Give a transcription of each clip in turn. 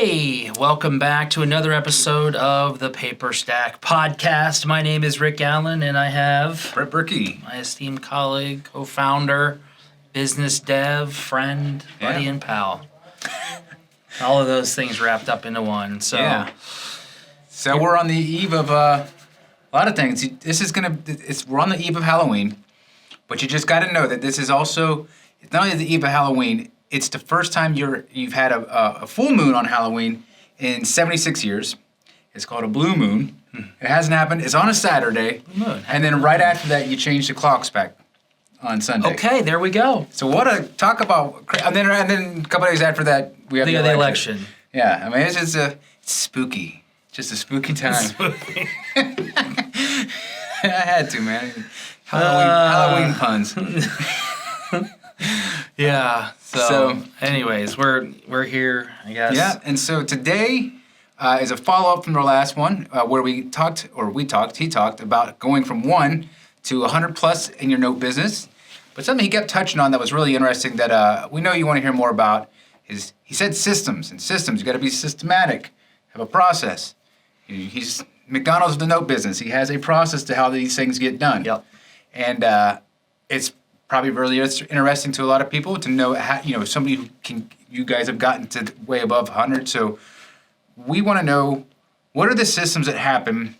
Hey, welcome back to another episode of the Paper Stack Podcast. My name is Rick Allen, and I have Brett Berkey, my esteemed colleague, co-founder, business dev, friend, buddy, and pal. All of those things wrapped up into one. So we're on the eve of a lot of things. We're on the eve of Halloween, but you just got to know that this is also, it's not only the eve of Halloween, it's the first time you've had a full moon on Halloween in 76 years. It's called a blue moon. It hasn't happened. It's on a Saturday. And then right after that, you change the clocks back on Sunday. Okay, there we go. So talk about, and then a couple days after that, we have the election. Yeah, I mean, it's spooky. Just a spooky time. Spooky. I had to, man. Halloween puns. Yeah. So, anyways, we're here, I guess. Yeah, and so today is a follow-up from our last one where he talked about going from 1 to 100 plus in your note business. But something he kept touching on that was really interesting that we know you want to hear more about is he said systems. And systems, you got to be systematic, have a process. He's McDonald's of the note business. He has a process to how these things get done. Yep. And it's probably really interesting to a lot of people to know how, somebody who you guys have gotten to way above 100. So we want to know, what are the systems that happen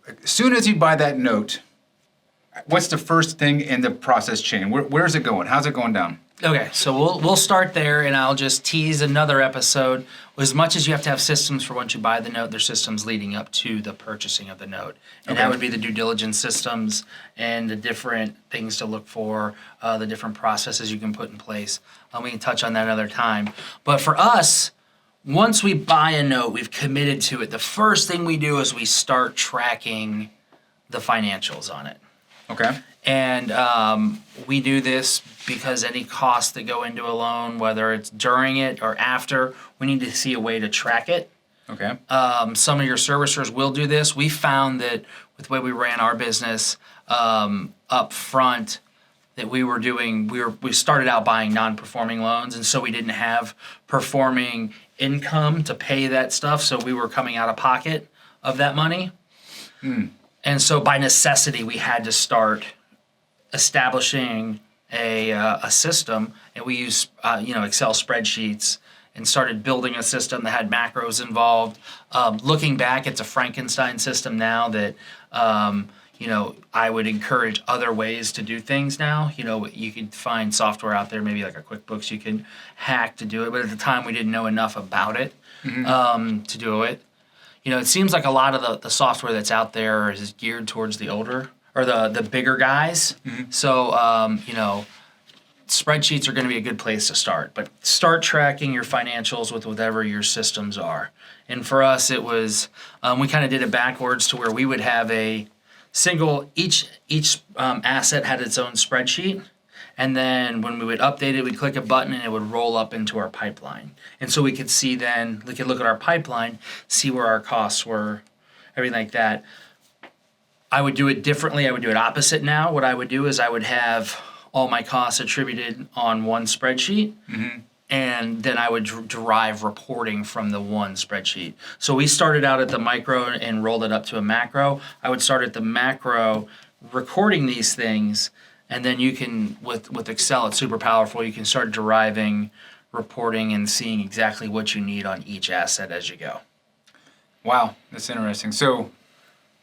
as soon as you buy that note? What's the first thing in the process chain? Where's it going? How's it going down? Okay, so we'll start there, and I'll just tease another episode. As much as you have to have systems for once you buy the note, there's systems leading up to the purchasing of the note. And that would be the due diligence systems and the different things to look for, the different processes you can put in place. We can touch on that another time. But for us, once we buy a note, we've committed to it. The first thing we do is we start tracking the financials on it. Okay. And we do this because any costs that go into a loan, whether it's during it or after, we need to see a way to track it. Okay. Some of your servicers will do this. We found that with the way we ran our business up front, that we started out buying non-performing loans, and so we didn't have performing income to pay that stuff, so we were coming out of pocket of that money. And so by necessity, we had to start establishing a system, and we used Excel spreadsheets and started building a system that had macros involved. Looking back, it's a Frankenstein system now that I would encourage other ways to do things now. You can find software out there, maybe like a QuickBooks, you can hack to do it, but at the time we didn't know enough about it to do it. It seems like a lot of the software that's out there is geared towards the older or the bigger guys. So, spreadsheets are going to be a good place to start. But start tracking your financials with whatever your systems are. And for us, it was, we kind of did it backwards to where we would have a single, each asset had its own spreadsheet. And then when we would update it, we'd click a button and it would roll up into our pipeline. And so we could see then, we could look at our pipeline, see where our costs were, everything like that. I would do it differently. I would do it opposite now. What I would do is I would have all my costs attributed on one spreadsheet, and then I would derive reporting from the one spreadsheet. So we started out at the micro and rolled it up to a macro. I would start at the macro recording these things, and then you can, with Excel, it's super powerful. You can start deriving reporting and seeing exactly what you need on each asset as you go. Wow, that's interesting. So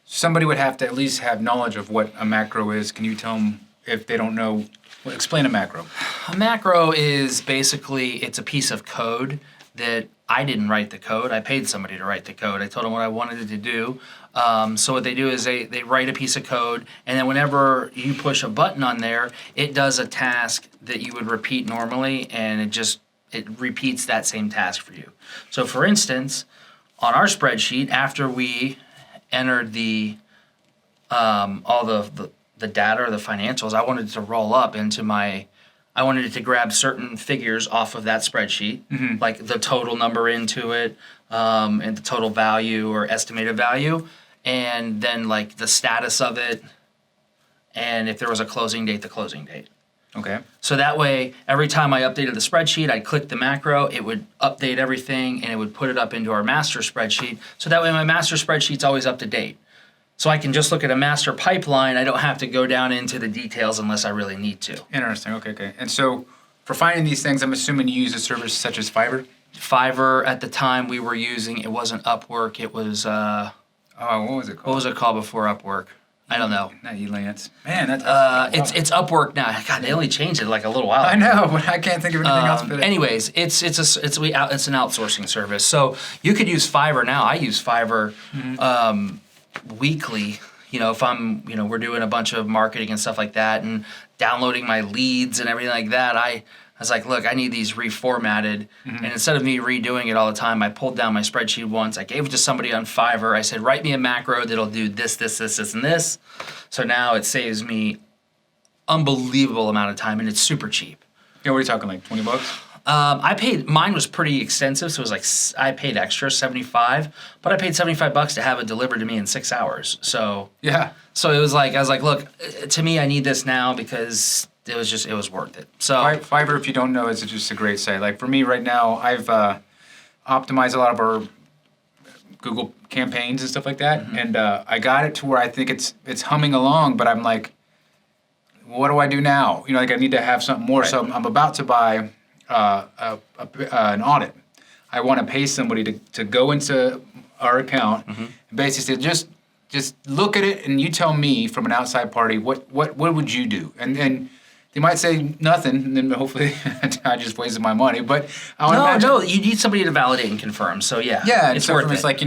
somebody would have to at least have knowledge of what a macro is. Can you tell them, if they don't know, explain a macro? A macro is basically, it's a piece of code that I didn't write the code. I paid somebody to write the code. I told them what I wanted it to do. So what they do is they write a piece of code, and then whenever you push a button on there, it does a task that you would repeat normally, and it repeats that same task for you. So for instance, on our spreadsheet, after we entered the all the data or the financials, I wanted to roll up into I wanted it to grab certain figures off of that spreadsheet, like the total number into it, and the total value or estimated value, and then like the status of it, and if there was a closing date, the closing date. Okay. So that way, every time I updated the spreadsheet, I'd click the macro, it would update everything, and it would put it up into our master spreadsheet. So that way, my master spreadsheet's always up to date. So I can just look at a master pipeline. I don't have to go down into the details unless I really need to. Interesting. Okay. And so for finding these things, I'm assuming you use a service such as Fiverr? Fiverr at the time we were using, it wasn't Upwork, it was, What was it called? what was it called before Upwork? I don't know. Not Elance. Man, that's... It's Upwork now. God, they only changed it like a little while I ago. know, but I can't think of anything else. But Anyways, it's an outsourcing service. So you could use Fiverr now. I use Fiverr weekly. You know, if I'm, we're doing a bunch of marketing and stuff like that, and downloading my leads and everything like that. I was like, look, I need these reformatted. And instead of me redoing it all the time, I pulled down my spreadsheet once. I gave it to somebody on Fiverr. I said, write me a macro that'll do this, this, this, this, and this. So now it saves me unbelievable amount of time, and it's super cheap. yeah, what are you talking, like $20? Mine was pretty extensive, so it was like, I paid extra, 75, but I paid $75 to have it delivered to me in 6 hours. So Yeah. it was like, I was like, look, to me, I need this now because it was worth it. So Fiverr, if you don't know, is just a great site. Like for me right now, I've optimized a lot of our Google campaigns and stuff like that, and I got it to where I think it's humming along, but I'm like, what do I do now? Like I need to have something more. Right. So I'm about to buy an audit. I want to pay somebody to go into our account and basically say, just look at it and you tell me from an outside party what would you do? And they might say nothing, and then hopefully I just wasted my money. But I would imagine, no, you need somebody to validate and confirm. So yeah, and it's so worth it's it. like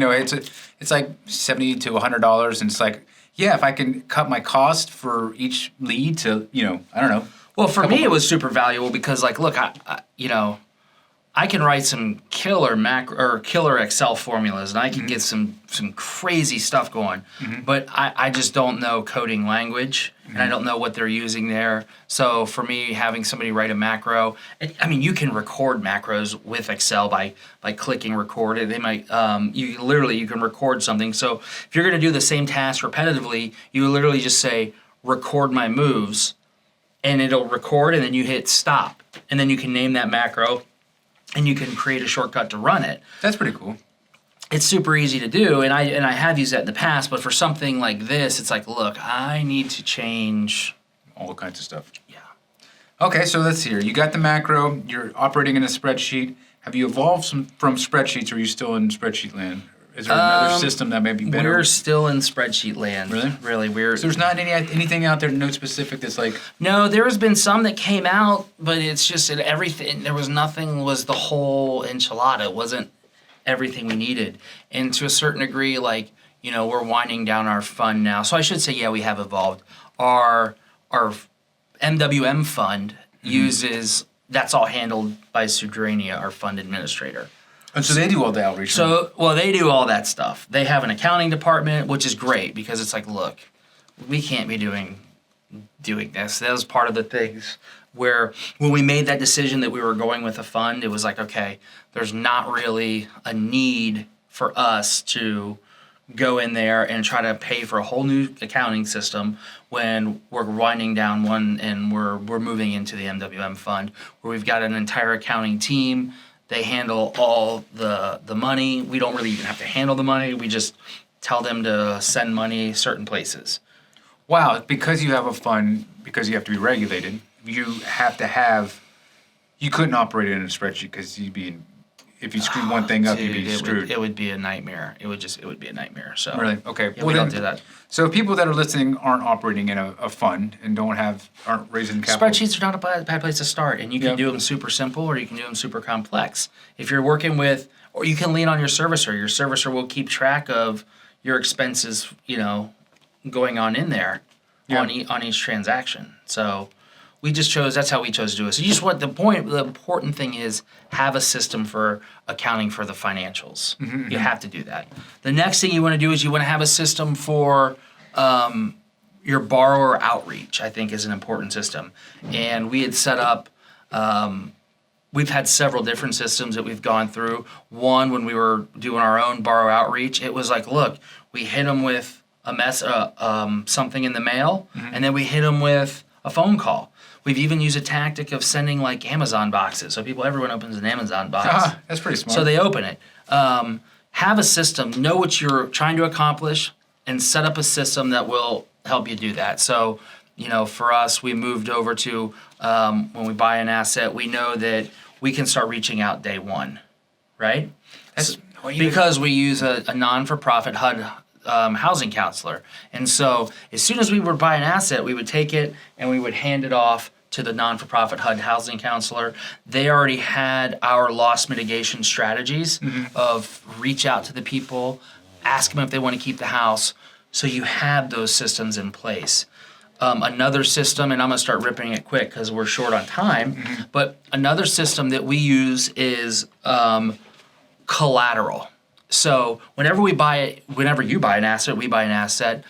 it's like $70 to $100, and it's like, yeah, if I can cut my cost for each lead to I don't know. Well, for me, it was super valuable because, like, look, I can write some killer killer Excel formulas, and I can get some crazy stuff going. But I just don't know coding language, and I don't know what they're using there. So for me, having somebody write a macro, you can record macros with Excel by clicking record. They might you can record something. So if you're going to do the same task repetitively, you literally just say record my moves, and it'll record, and then you hit stop, and then you can name that macro. And you can create a shortcut to run it. That's pretty cool. It's super easy to do, and I have used that in the past. But for something like this, it's like, look, I need to change All kinds of stuff. Yeah. Okay, so let's see here. You got the macro. You're operating in a spreadsheet. Have you evolved from spreadsheets, or are you still in spreadsheet land? Is there another system that may be better? We're still in spreadsheet land. Really? We're. So there's not anything out there, no specific, that's like... No, there has been some that came out, but it's just that everything. There was nothing was the whole enchilada. It wasn't everything we needed, and to a certain degree, like we're winding down our fund now. So I should say, yeah, we have evolved. Our MWM fund uses. That's all handled by Sudrania, our fund administrator. And so they do all the outreach. They do all that stuff. They have an accounting department, which is great because it's like, look, we can't be doing this. That was part of the things where when we made that decision that we were going with a fund, it was like, okay, there's not really a need for us to go in there and try to pay for a whole new accounting system when we're winding down one and we're moving into the MWM fund where we've got an entire accounting team. They handle all the money. We don't really even have to handle the money. We just tell them to send money certain places. Wow, because you have a fund, because you have to be regulated, you couldn't operate it in a spreadsheet because if you screwed one thing up, you'd be screwed. It would be a nightmare. It would be a nightmare. So Really? Okay. Yeah, we don't do that. So people that are listening aren't operating in a fund and aren't raising capital. Spreadsheets are not a bad place to start, and you can Yep. do them super simple or you can do them super complex. If you're working with, or you can lean on your servicer. Your servicer will keep track of your expenses, going on in there Yeah. on each transaction. So that's how we chose to do it. So the important thing is have a system for accounting for the financials. You have to do that. The next thing you want to do is you want to have a system for your borrower outreach, I think is an important system. And we had set up, we've had several different systems that we've gone through. One, when we were doing our own borrower outreach, it was like, look, we hit them with something in the mail, and then we hit them with a phone call. We've even used a tactic of sending like Amazon boxes. So everyone opens an Amazon box. That's pretty smart. So they open it. Have a system, know what you're trying to accomplish, and set up a system that will help you do that. So, for us, we moved over to when we buy an asset, we know that we can start reaching out day one, right? Because we use a non-for-profit HUD housing counselor. And so as soon as we would buy an asset, we would take it and we would hand it off to the non-for-profit HUD housing counselor. They already had our loss mitigation strategies of reach out to the people, ask them if they want to keep the house. So you have those systems in place. Another system, and I'm going to start ripping it quick because we're short on time, but another system that we use is collateral. So whenever you buy an asset, we buy an asset,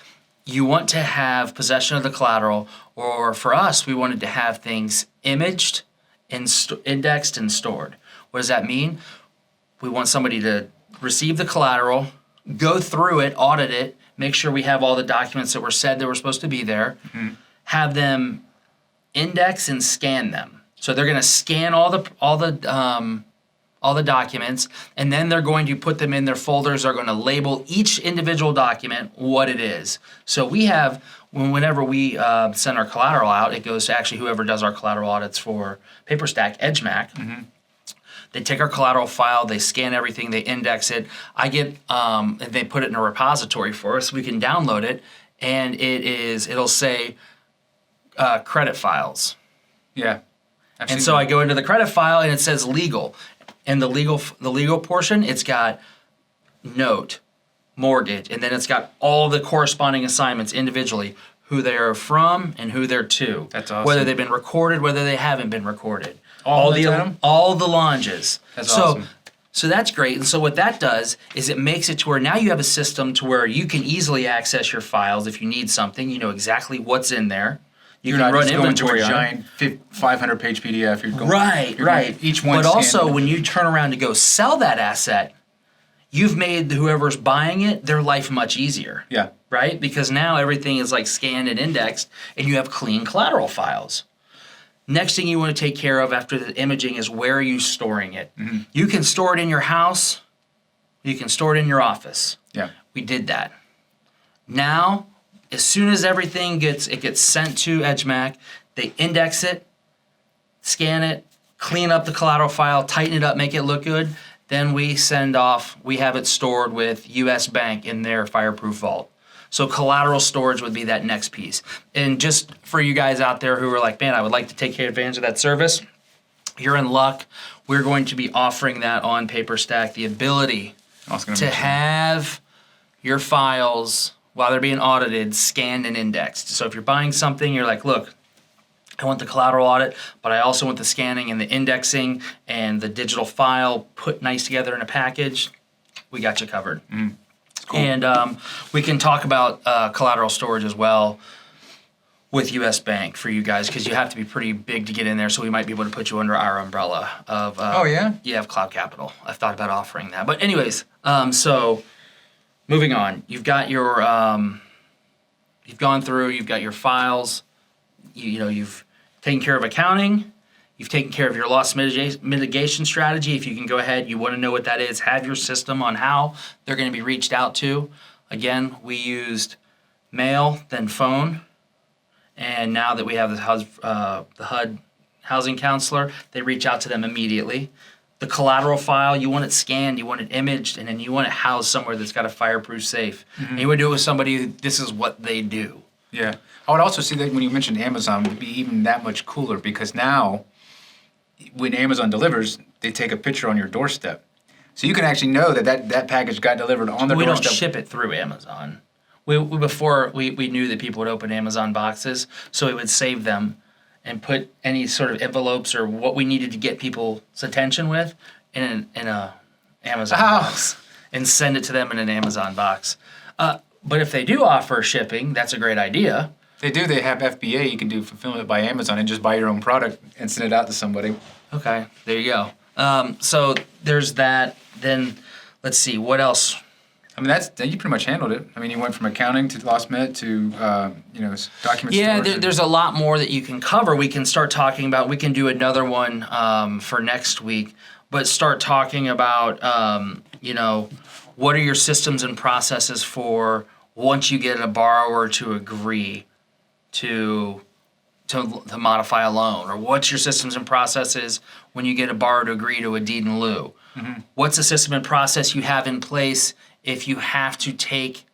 you want to have possession of the collateral, or for us, we wanted to have things imaged, indexed, and stored. What does that mean? We want somebody to receive the collateral, go through it, audit it, make sure we have all the documents that were said that were supposed to be there, have them index and scan them. So they're going to scan all the documents, and then they're going to put them in their folders. They're going to label each individual document what it is. So we have, whenever we send our collateral out, it goes to actually whoever does our collateral audits for PaperStack, EdgeMac. They take our collateral file, they scan everything, they index it. And they put it in a repository for us. We can download it, and it'll say credit files. Yeah. And so I go into the credit file, and it says legal. And the legal portion, it's got note, mortgage, and then it's got all the corresponding assignments individually, who they are from and who they're to. That's awesome. Whether they've been recorded, whether they haven't been recorded. All the longes. That's awesome. So that's great. And so what that does is it makes it to where now you have a system to where you can easily access your files if you need something. You know exactly what's in there. You're not just going to a giant 500-page PDF. You're going, Right. Each one. But also, when you turn around to go sell that asset, you've made whoever's buying it their life much easier. Yeah. Right? Because now everything is like scanned and indexed, and you have clean collateral files. Next thing you want to take care of after the imaging is where are you storing it? You can store it in your house. You can store it in your office. Yeah. We did that. Now, as soon as everything gets sent to EdgeMac, they index it, scan it, clean up the collateral file, tighten it up, make it look good. Then we send off, we have it stored with US Bank in their fireproof vault. So collateral storage would be that next piece. And just for you guys out there who are like, man, I would like to take advantage of that service, you're in luck. We're going to be offering that on PaperStack, the ability to have your files, while they're being audited, scanned and indexed. So if you're buying something, you're like, look, I want the collateral audit, but I also want the scanning and the indexing and the digital file put nice together in a package. We got you covered. Cool. And we can talk about collateral storage as well with US Bank for you guys, because you have to be pretty big to get in there, so we might be able to put you under our umbrella of of Cloud Capital. I've thought about offering that. But anyways, so moving on. You've got your you've gone through, you've got your files, you've taken care of accounting, you've taken care of your loss mitigation strategy. If you can go ahead, you want to know what that is, have your system on how they're going to be reached out to. Again, we used mail, then phone, and now that we have the HUD housing counselor, they reach out to them immediately. The collateral file, you want it scanned, you want it imaged, and then you want it housed somewhere that's got a fireproof safe. And you would do it with somebody who, this is what they do. Yeah. I would also see that when you mentioned Amazon, it would be even that much cooler, because now when Amazon delivers, they take a picture on your doorstep. So you can actually know that package got delivered on their doorstep. We don't ship it through Amazon. Before we knew that people would open Amazon boxes, so we would save them and put any sort of envelopes or what we needed to get people's attention with in a Amazon box and send it to them in an Amazon box. But if they do offer shipping, that's a great idea. They do. They have FBA. You can do fulfillment by Amazon and just buy your own product and send it out to somebody. Okay, there you go. So there's that. Then let's see, what else? I mean, you pretty much handled it. I mean, you went from accounting to Lost Med to, document Yeah, storage. there's a lot more that you can cover. We can start talking about. We can do another one for next week, but start talking about what are your systems and processes for once you get a borrower to agree to modify a loan, or what's your systems and processes when you get a borrower to agree to a deed in lieu. Mm-hmm. What's the system and process you have in place if you have to take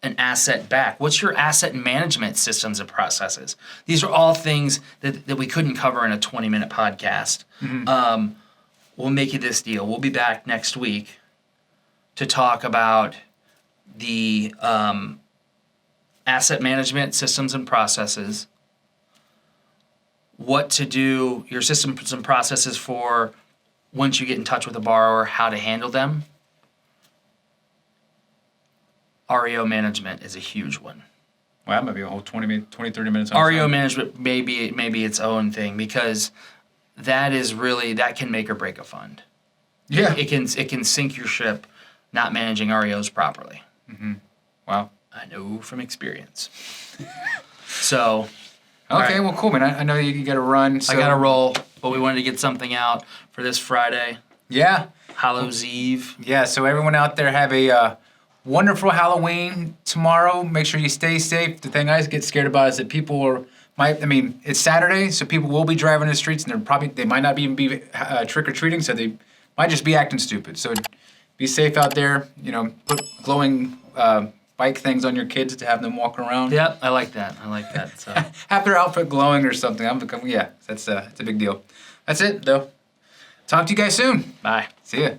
an asset back? What's your asset management systems and processes? These are all things that we couldn't cover in a 20-minute podcast. Mm-hmm. We'll make you this deal. We'll be back next week to talk about the asset management systems and processes, what to do, your systems and processes for once you get in touch with a borrower, how to handle them. REO management is a huge one. Well, that might be a whole 30 minutes. REO management may be its own thing, because that can make or break a fund. Yeah. It can sink your ship not managing REOs properly. Mm-hmm. Wow. I know from experience. So. Okay, right. well, cool, man. I know you got to run. So. I got to roll, but we wanted to get something out for this Friday. Yeah. Hallows Eve. Yeah, so everyone out there have a wonderful Halloween tomorrow. Make sure you stay safe. The thing I get scared about is that it's Saturday, so people will be driving the streets, and they might not even be trick-or-treating, so they might just be acting stupid. So be safe out there. Put glowing bike things on your kids to have them walk around. Yep, I like that. So have their outfit glowing or something. That's a big deal. That's it, though. Talk to you guys soon. Bye. See ya.